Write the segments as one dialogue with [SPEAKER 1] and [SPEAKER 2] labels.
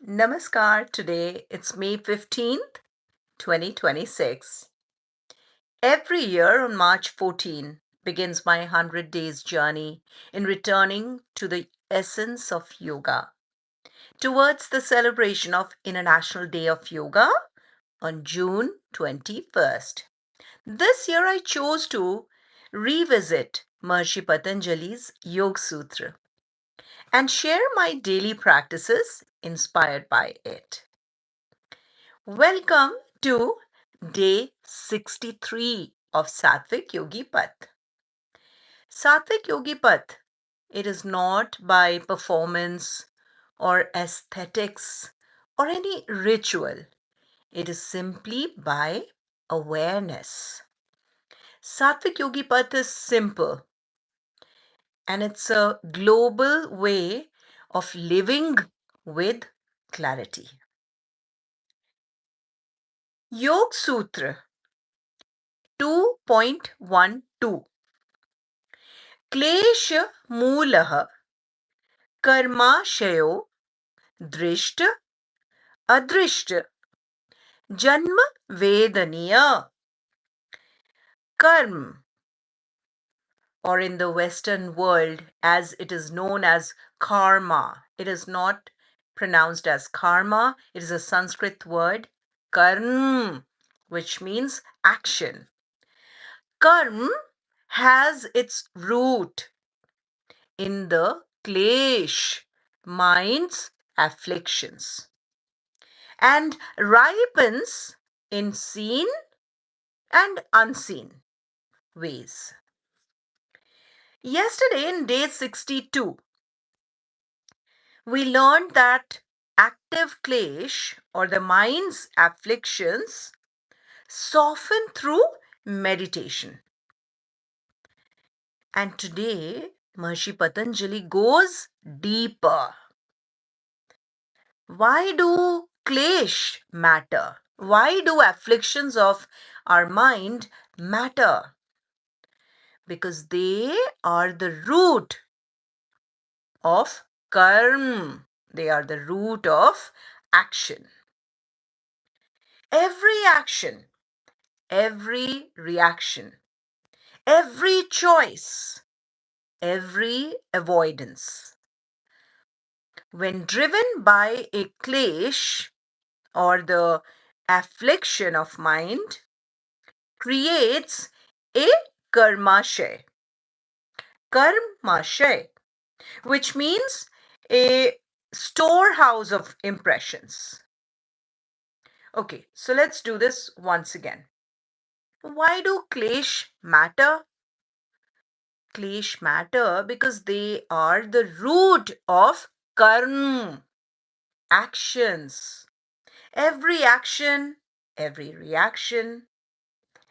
[SPEAKER 1] Namaskar. Today it's May 15th, 2026. Every year on March 14 begins my 100 days journey in returning to the essence of yoga towards the celebration of International Day of Yoga on June 21st. This year I chose to revisit Maharishi Patanjali's Yoga Sūtra and share my daily practices inspired by it. Welcome to day 63 of Satvik Yogi Path. Satvik Yogi Path, it is not by performance or aesthetics or any ritual. It is simply by awareness. Satvik Yogi Path is simple and it's a global way of living with clarity. Yoga Sūtra 2.12 क्लेश मूलः कर्माशयो दृष्ट अदृष्ट जन्म वेदनीय karma, or in the Western world as it is known as karma. It is not pronounced as karma. It is a Sanskrit word karm, which means action. Karm has its root in the klesh, mind's afflictions, and ripens in seen and unseen ways. Yesterday, in day 62, we learned that active klesh, or the mind's afflictions, soften through meditation. And today, Maharishi Patanjali goes deeper. Why do klesh matter? Why do afflictions of our mind matter? Because they are the root of karma. They are the root of action. Every action, every reaction, every choice, every avoidance, when driven by a klesh, or the affliction of mind, creates a karmashay. Karmashay, which means a storehouse of impressions. Okay, so let's do this once again. Why do klesh matter? Klesh matter because they are the root of karma, actions. Every action, every reaction,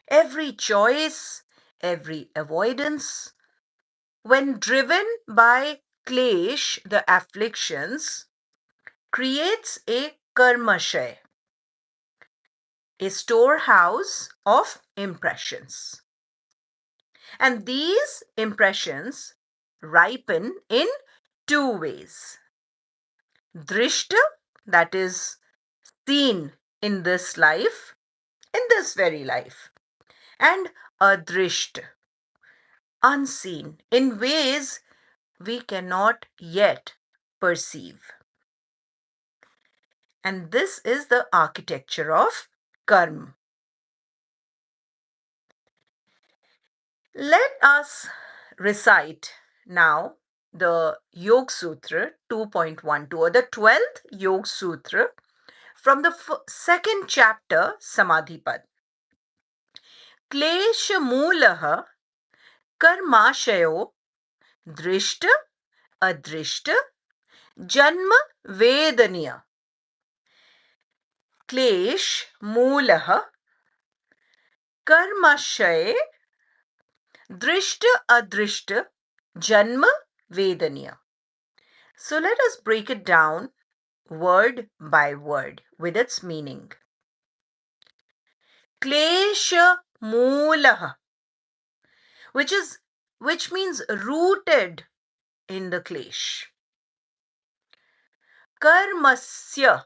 [SPEAKER 1] every choice, every avoidance, when driven by klesh, the afflictions, creates a karmashay, a storehouse of impressions. And these impressions ripen in two ways. Drishta, that is seen in this life, in this very life, and adrishta, unseen, in ways we cannot yet perceive. And this is the architecture of karma. Let us recite now the Yoga Sūtra 2.12, or the 12th Yoga Sūtra from the second chapter, Samadhipad. Klesha Moolah Karmashayo Drishta Adrishta Janma Vedaniya. Klesh Moolah Karmashay Drishta Adrishta Janma Vedaniya. So let us break it down word by word with its meaning. Klesha Moolah, which means rooted in the klesh. karmasya,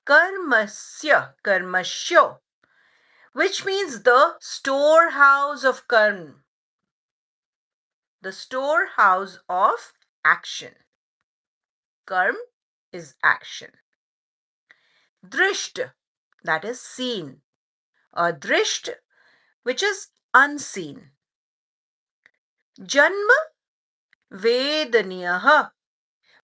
[SPEAKER 1] karmasyo, which means the storehouse of karma, the storehouse of action. Karma is action. Drisht, that is seen. Adrisht, which is unseen. Janma vedaniyaha,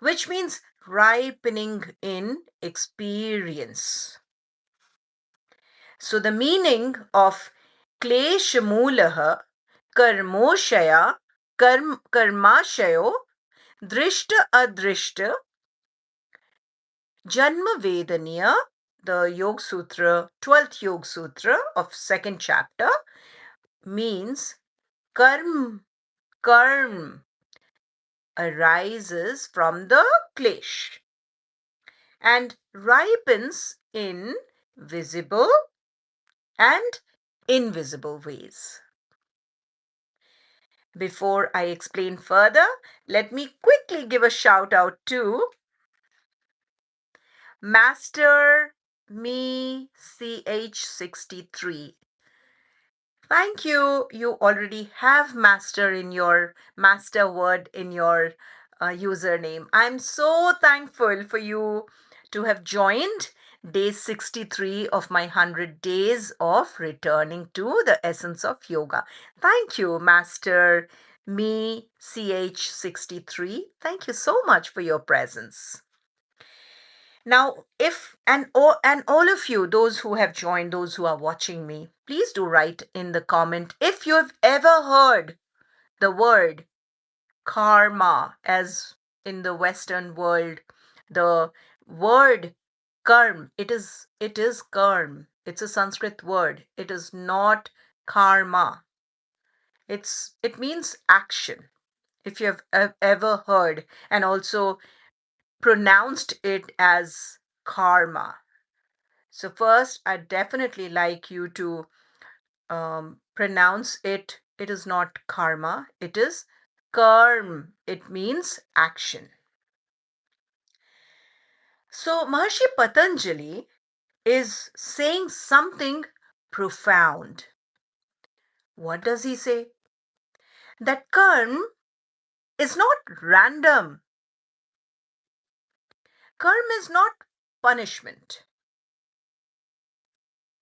[SPEAKER 1] which means ripening in experience. So the meaning of kleshamulaha karmoshaya karmashayo drishta adrishta janma vedaniya, the Yoga Sūtra, 12th Yoga Sūtra of second chapter, means karm arises from the klesh and ripens in visible and invisible ways. Before I explain further, let me quickly give a shout out to Master Me CH63. Thank you. You already have master in your master word in your username. I'm so thankful for you to have joined day 63 of my 100 days of returning to the essence of yoga. Thank you, Master Me CH63. Thank you so much for your presence. Now, if and all of you, those who have joined, those who are watching me, please do write in the comment if you have ever heard the word karma, as in the Western world, the word karm. It is karm. It's a Sanskrit word. It is not karma. It means action. If you have ever heard and also pronounced it as karma. So first, I'd definitely like you to pronounce it. It is not karma. It is karm. It means action. So Maharishi Patanjali is saying something profound. What does he say? That karma is not random. Karma is not punishment.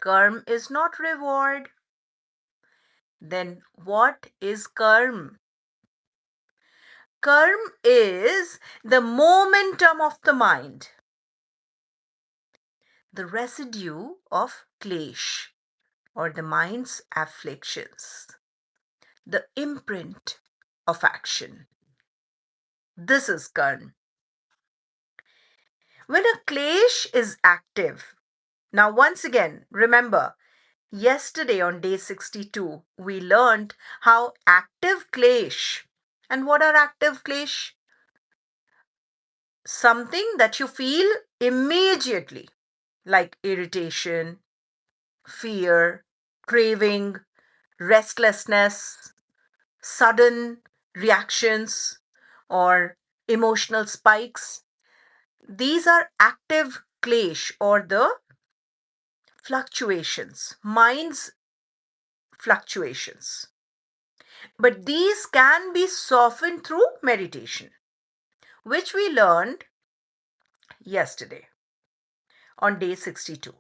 [SPEAKER 1] Karma is not reward. Then what is karma? Karma is the momentum of the mind, the residue of klesh or the mind's afflictions, the imprint of action. This is karma. When a klesh is active, now once again, remember, yesterday on day 62, we learned how active klesh. And what are active klesh? Something that you feel immediately, like irritation, fear, craving, restlessness, sudden reactions, or emotional spikes. These are active klesh or the fluctuations, mind's fluctuations. But these can be softened through meditation, which we learned yesterday on day 62.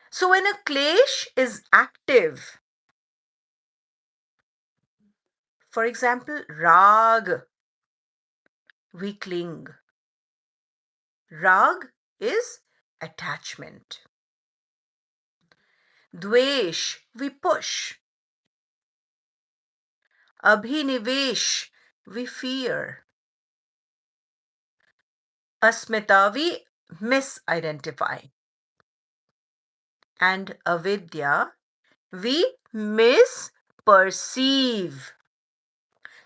[SPEAKER 1] So when a klesh is active, for example, rag, we cling. Rag is attachment. Dvesh, we push. Abhinivesh, we fear. Asmita, we misidentify. And avidya, we misperceive.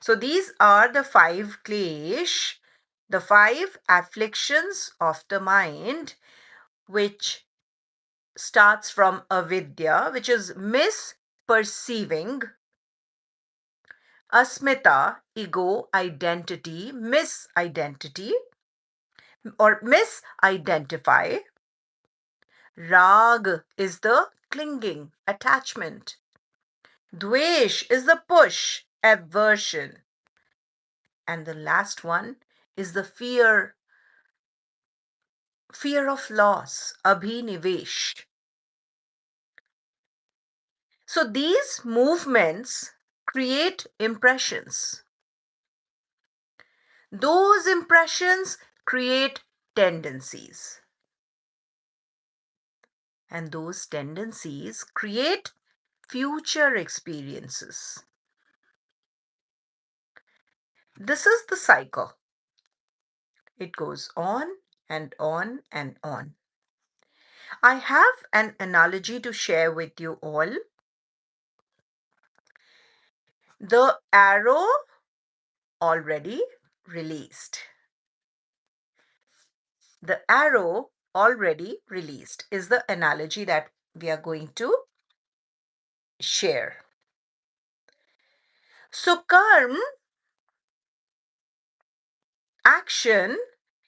[SPEAKER 1] So these are the 5 klesh, the 5 afflictions of the mind, which starts from avidya, which is misperceiving. Asmita, ego, identity, misidentity. or misidentify. Rag is the clinging, attachment. Dvesh is the push, aversion. And the last one is the fear of loss, abhinivesh. So these movements create impressions. Those impressions create tendencies. And those tendencies create future experiences. This is the cycle. It goes on and on and on. I have an analogy to share with you all. The arrow already released. The arrow already released is the analogy that we are going to share. So, karma, action,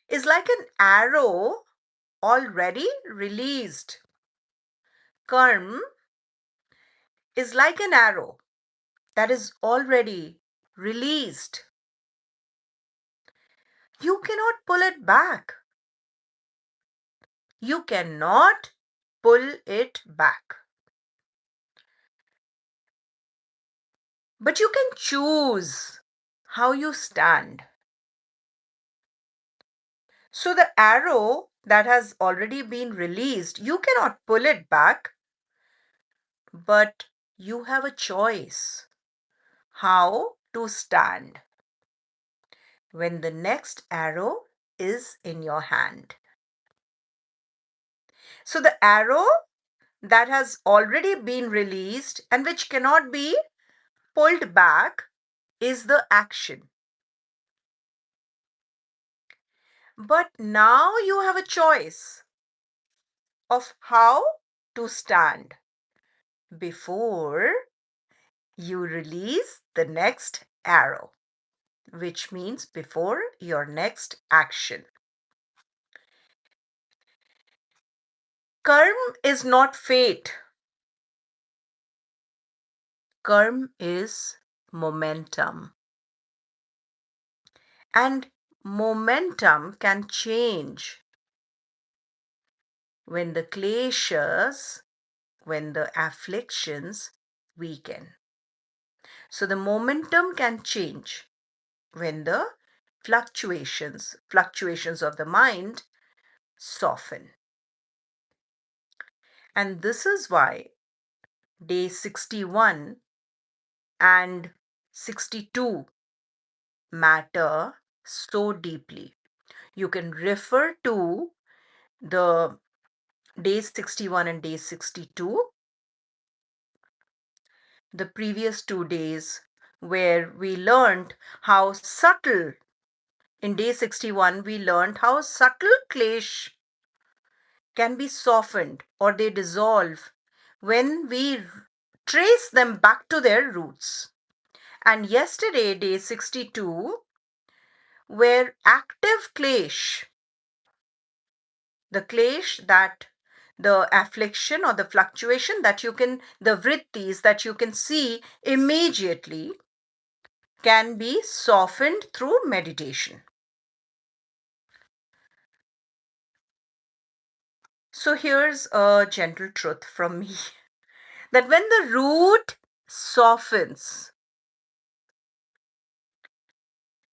[SPEAKER 1] is like an arrow already released. Karma is like an arrow that is already released. You cannot pull it back. You cannot pull it back. But you can choose how you stand. So the arrow that has already been released, you cannot pull it back, but you have a choice how to stand when the next arrow is in your hand. So the arrow that has already been released and which cannot be pulled back is the action. But now you have a choice of how to stand before you release the next arrow, which means before your next action. Karma is not fate. Karma is momentum. And momentum can change when the kleśas, when the afflictions weaken. So the momentum can change when the fluctuations of the mind soften. And this is why day 61 and 62 matter so deeply. You can refer to the day 61 and day 62, the previous 2 days, where we learned how subtle, in day 61, we learned how subtle klesh can be softened or they dissolve when we trace them back to their roots. And yesterday, day 62, where active klesh, the klesh that the affliction or the fluctuation that you can, the vrittis that you can see immediately, can be softened through meditation. So here's a gentle truth from me that when the root softens,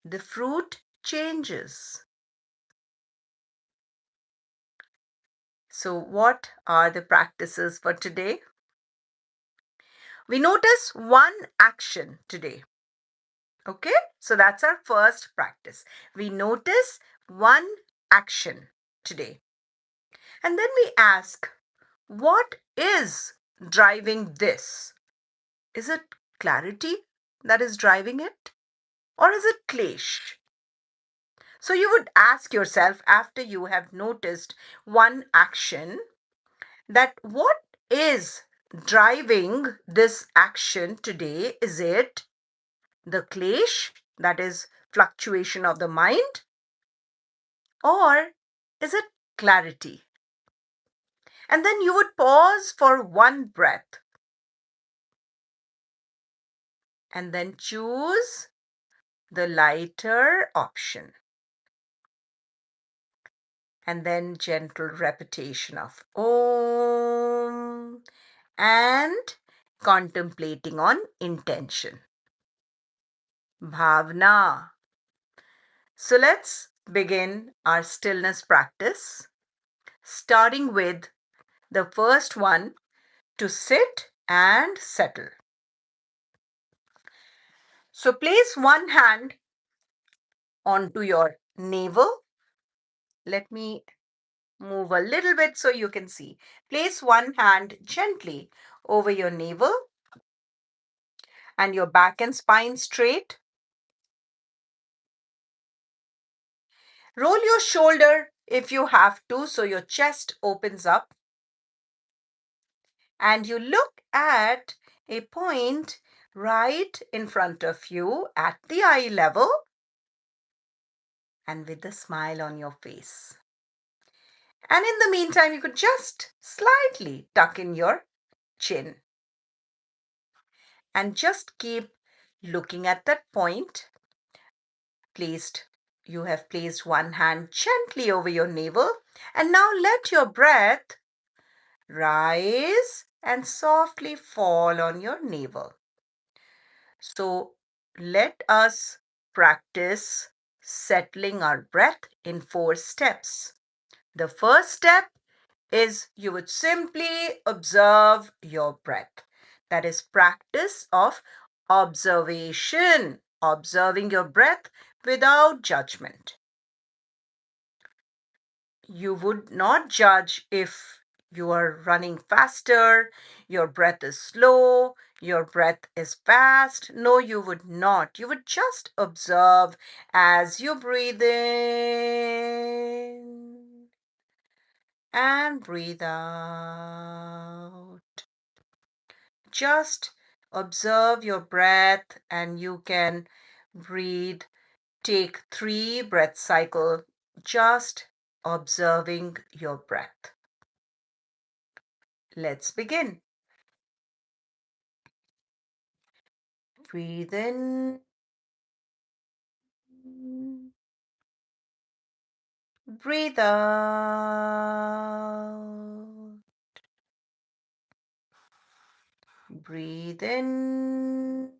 [SPEAKER 1] the fruit changes. So, what are the practices for today? We notice one action today. Okay, so that's our first practice. We notice one action today. And then we ask, what is driving this? Is it clarity that is driving it? Or is it klesh? So you would ask yourself after you have noticed one action that what is driving this action today? Is it the klesh, that is fluctuation of the mind? Or is it clarity? And then you would pause for one breath and then choose the lighter option. And then gentle repetition of Om and contemplating on intention. Bhavna. So let's begin our stillness practice, starting with the first one, to sit and settle. So place one hand onto your navel. Let me move a little bit so you can see. Place one hand gently over your navel and your back and spine straight. Roll your shoulder if you have to so your chest opens up. And you look at a point right in front of you at the eye level and with a smile on your face. And in the meantime, you could just slightly tuck in your chin and just keep looking at that point. You have placed one hand gently over your navel, and now let your breath rise and softly fall on your navel. So let us practice settling our breath in 4 steps. The first step is you would simply observe your breath. That is practice of observation, observing your breath without judgment. You would not judge if you are running faster, your breath is slow, your breath is fast. No, you would not. You would just observe as you breathe in and breathe out. Just observe your breath and you can breathe. Take 3 breath cycle, just observing your breath. Let's begin. Breathe in. Breathe out. Breathe in.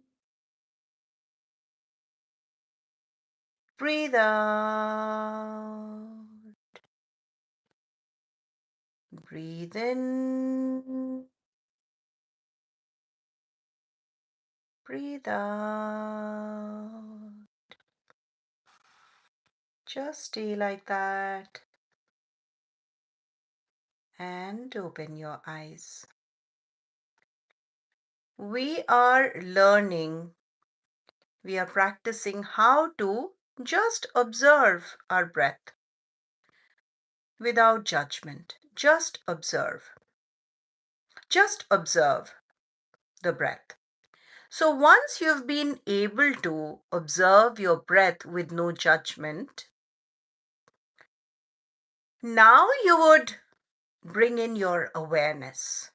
[SPEAKER 1] Breathe out. Breathe in. Breathe out. Just stay like that and open your eyes. We are learning, we are practicing how to just observe our breath without judgment. Just observe. Just observe the breath. So once you've been able to observe your breath with no judgment, now you would bring in your awareness.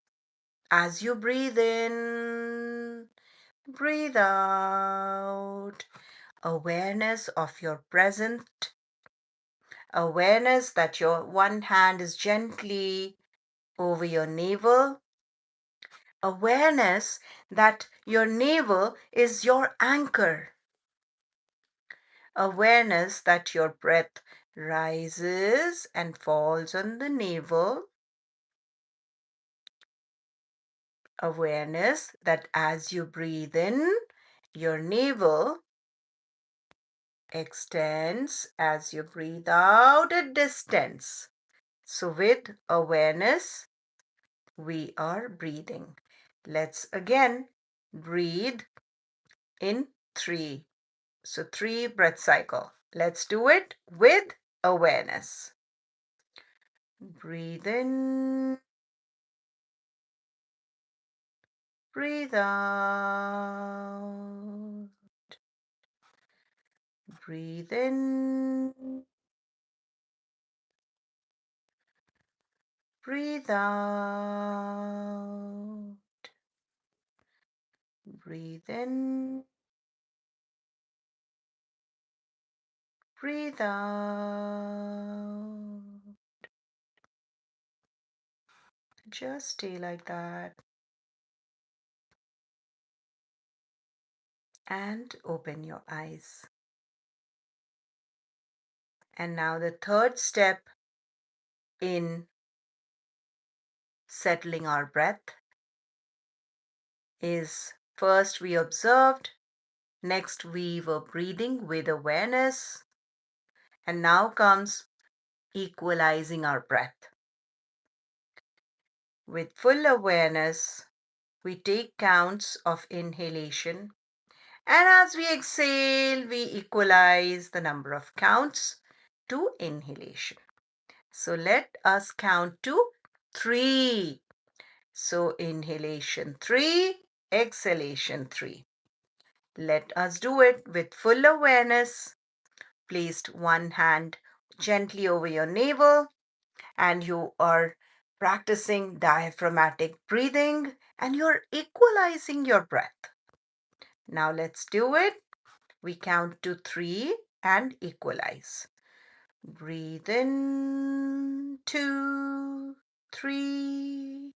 [SPEAKER 1] As you breathe in, breathe out, awareness of your present, awareness that your one hand is gently over your navel, awareness that your navel is your anchor, awareness that your breath rises and falls on the navel, awareness that as you breathe in, your navel extends, as you breathe out, it distends. So with awareness, we are breathing. Let's again breathe in 3. So 3 breath cycle. Let's do it with awareness. Breathe in, breathe out. Breathe in, Breathe out. Breathe in. Breathe out. Just stay like that. And open your eyes. And now the third step in settling our breath is first we observed, next we were breathing with awareness, and now comes equalizing our breath. With full awareness, we take counts of inhalation, and as we exhale, we equalize the number of counts to inhalation. So let us count to 3. So inhalation 3, exhalation 3. Let us do it with full awareness. Placed one hand gently over your navel, and you are practicing diaphragmatic breathing and you're equalizing your breath. Now let's do it. We count to 3 and equalize. Breathe in, 2, 3.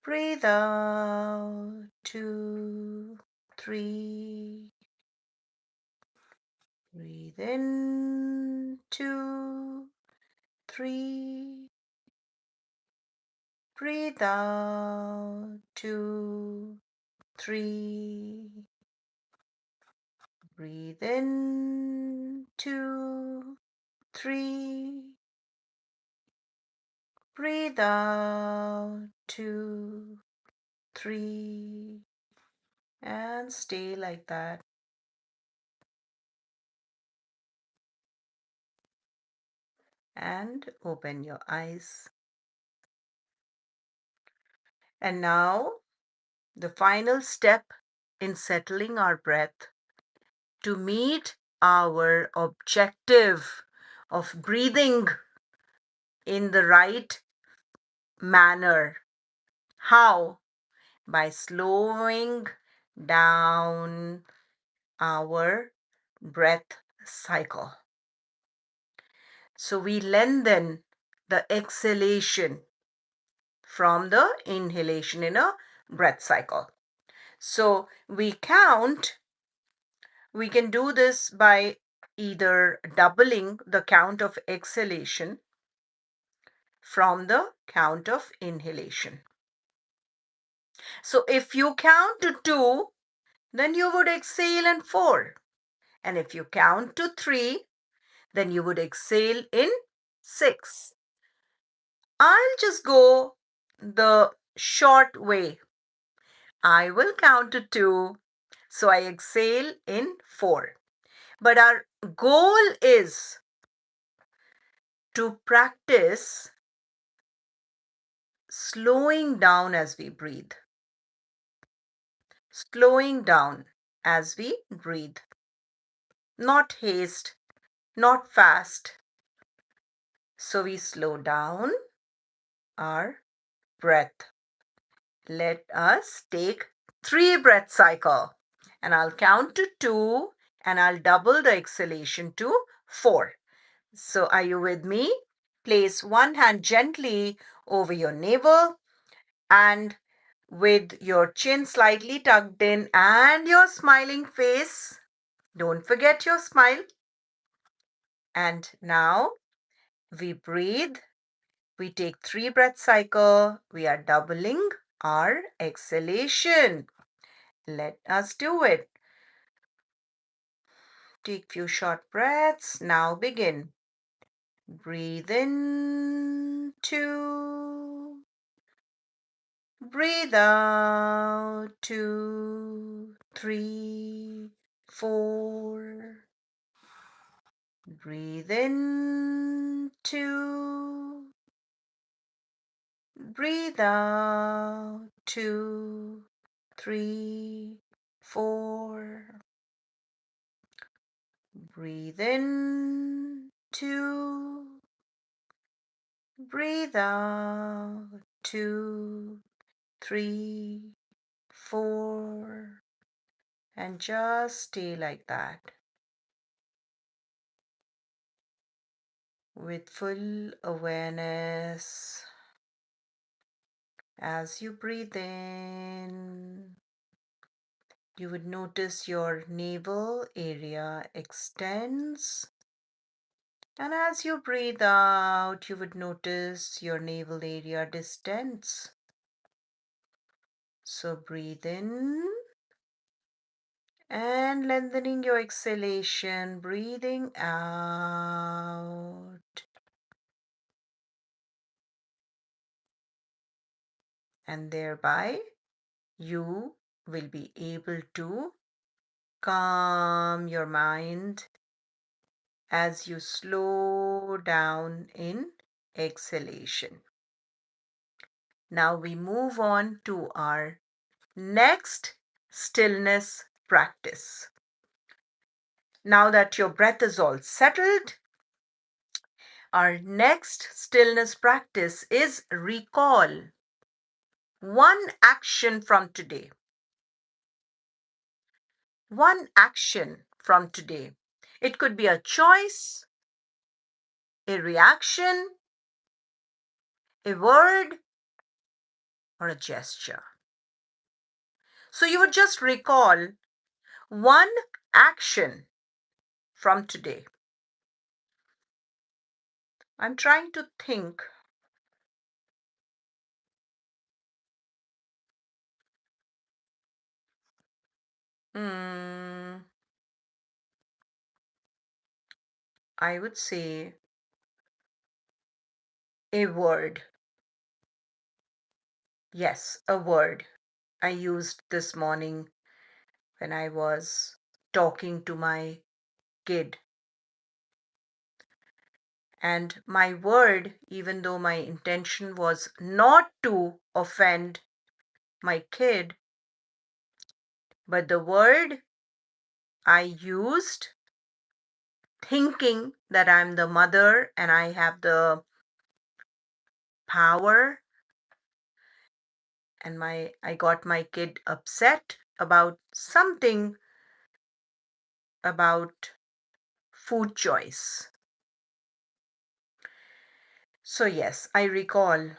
[SPEAKER 1] Breathe out, 2, 3. Breathe in, 2, 3. Breathe out, 2, 3. Breathe in, 2, 3. Breathe out, 2, 3. And stay like that. And open your eyes. And now, the final step in settling our breath to meet our objective of breathing in the right manner. How? By slowing down our breath cycle. So we lengthen the exhalation from the inhalation in a breath cycle. So we count, we can do this by either doubling the count of exhalation from the count of inhalation. So if you count to 2, then you would exhale in 4. And if you count to 3, then you would exhale in 6. I'll just go the short way. I will count to 2, so I exhale in 4. But our goal is to practice slowing down as we breathe. Slowing down as we breathe. Not haste, not fast. So we slow down our breath. Let us take 3 breath cycle. And I'll count to 2 and I'll double the exhalation to 4. So are you with me? Place one hand gently over your navel and with your chin slightly tucked in and your smiling face. Don't forget your smile. And now we breathe. We take 3 breath cycle. We are doubling our exhalation. Let us do it. Take few short breaths. Now begin. Breathe in, 2. Breathe out, 2, 3, 4. Breathe in, 2. Breathe out, 2, 3, 4. Breathe in, 2. Breathe out. 2, 3, 4. And just stay like that with full awareness as you breathe in. You would notice your navel area extends. And as you breathe out, you would notice your navel area distends. So breathe in and lengthening your exhalation, breathing out. And thereby, you will be able to calm your mind as you slow down in exhalation. Now we move on to our next stillness practice. Now that your breath is all settled, our next stillness practice is recall one action from today. One action from today. It could be a choice, a reaction, a word, or a gesture. So you would just recall one action from today. I'm trying to think. I would say a word. Yes, a word I used this morning when I was talking to my kid. And my word, even though my intention was not to offend my kid, but the word I used thinking that I'm the mother and I have the power, and I got my kid upset about something about food choice. So yes, I recall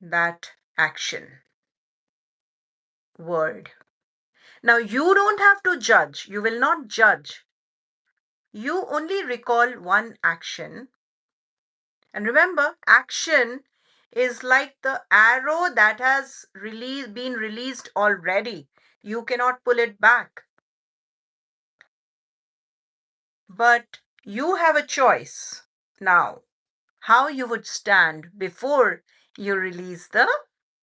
[SPEAKER 1] that action word. Now you don't have to judge. You will not judge. You only recall one action. And remember, action is like the arrow that has been released already. You cannot pull it back. But you have a choice now how you would stand before you release the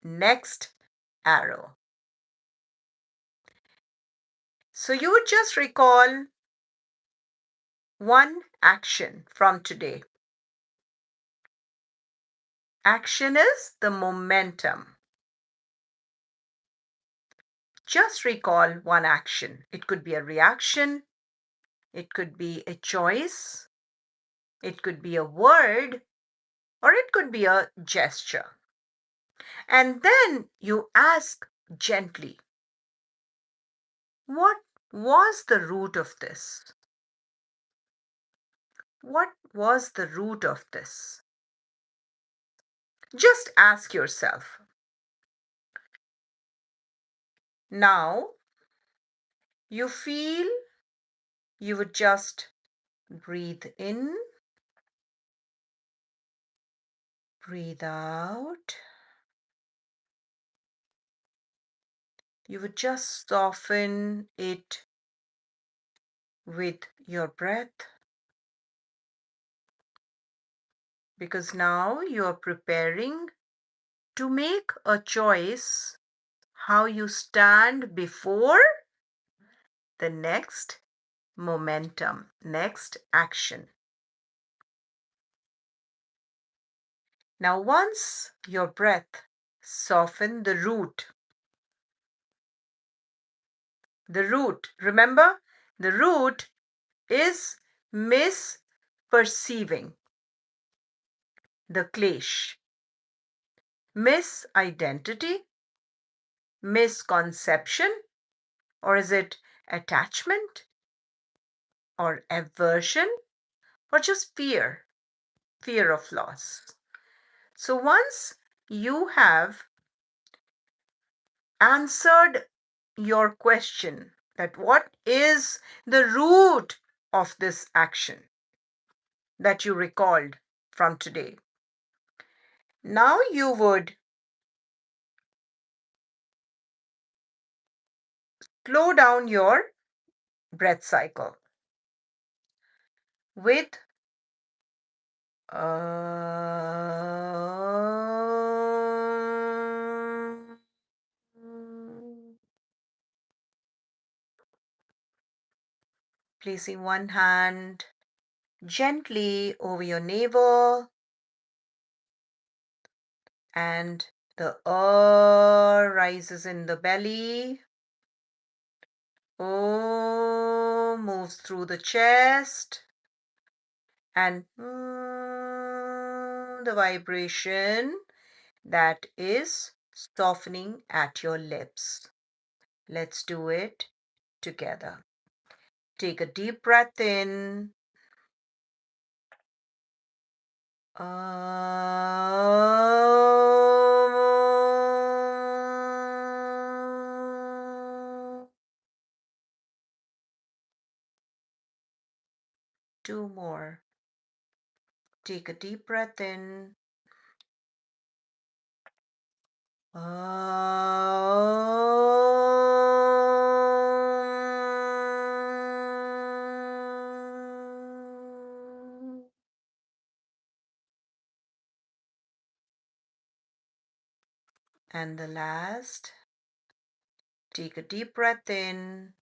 [SPEAKER 1] next arrow. So you would just recall one action from today. Action is the momentum. Just recall one action. It could be a reaction, it could be a choice, it could be a word, or it could be a gesture. And then you ask gently, what was the root of this? What was the root of this? Just ask yourself. Now, you feel you would just breathe in, breathe out. You would just soften it with your breath, because now you are preparing to make a choice how you stand before the next momentum, next action. Now, once your breath soften the root, remember, the root is misperceiving the klesh. misidentity, misconception, or is it attachment or aversion or just fear of loss? So once you have answered your question that what is the root of this action that you recalled from today, now you would slow down your breath cycle with placing one hand gently over your navel and the rises in the belly. Moves through the chest and the vibration that is softening at your lips. Let's do it together. Take a deep breath in. Two more. Take a deep breath in. And the last, take a deep breath in.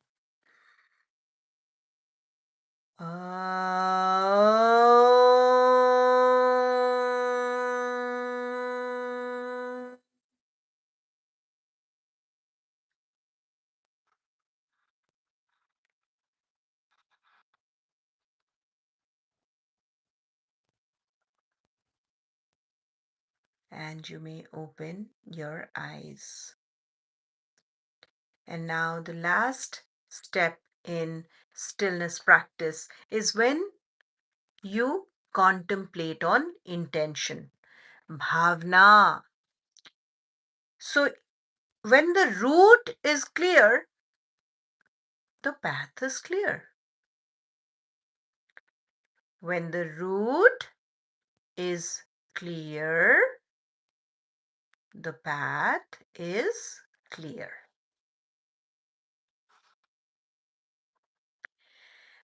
[SPEAKER 1] And you may open your eyes. And now the last step in stillness practice is when you contemplate on intention, bhavna. So when the root is clear, the path is clear. When the root is clear, the path is clear.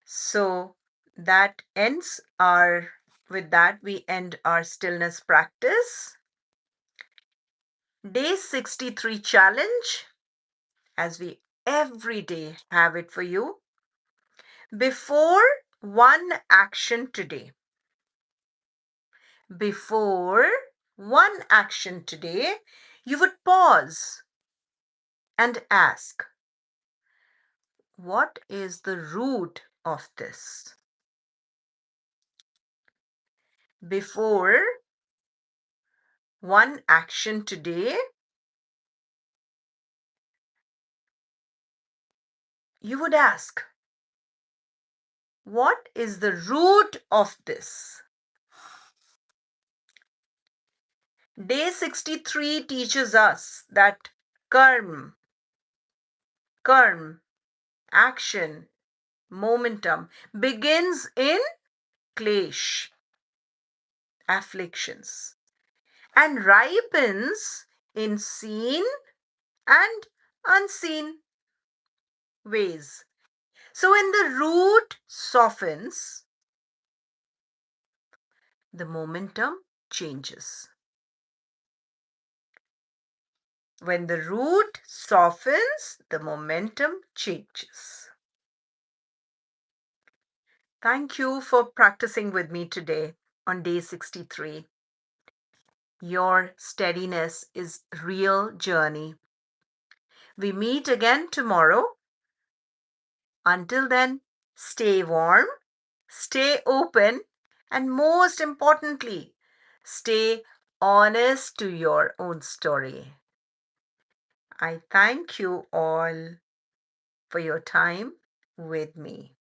[SPEAKER 1] So that ends with that we end our stillness practice. Day 63 challenge, as we every day have it for you. Before one action today, before one action today, you would pause and ask, what is the root of this? Before one action today, you would ask, what is the root of this? Day 63 teaches us that karma, action, momentum, begins in klesh, afflictions, and ripens in seen and unseen ways. So when the root softens, the momentum changes. When the root softens, the momentum changes. Thank you for practicing with me today on day 63. Your steadiness is real journey. We meet again tomorrow. Until then, stay warm, stay open, and most importantly, stay honest to your own story. I thank you all for your time with me.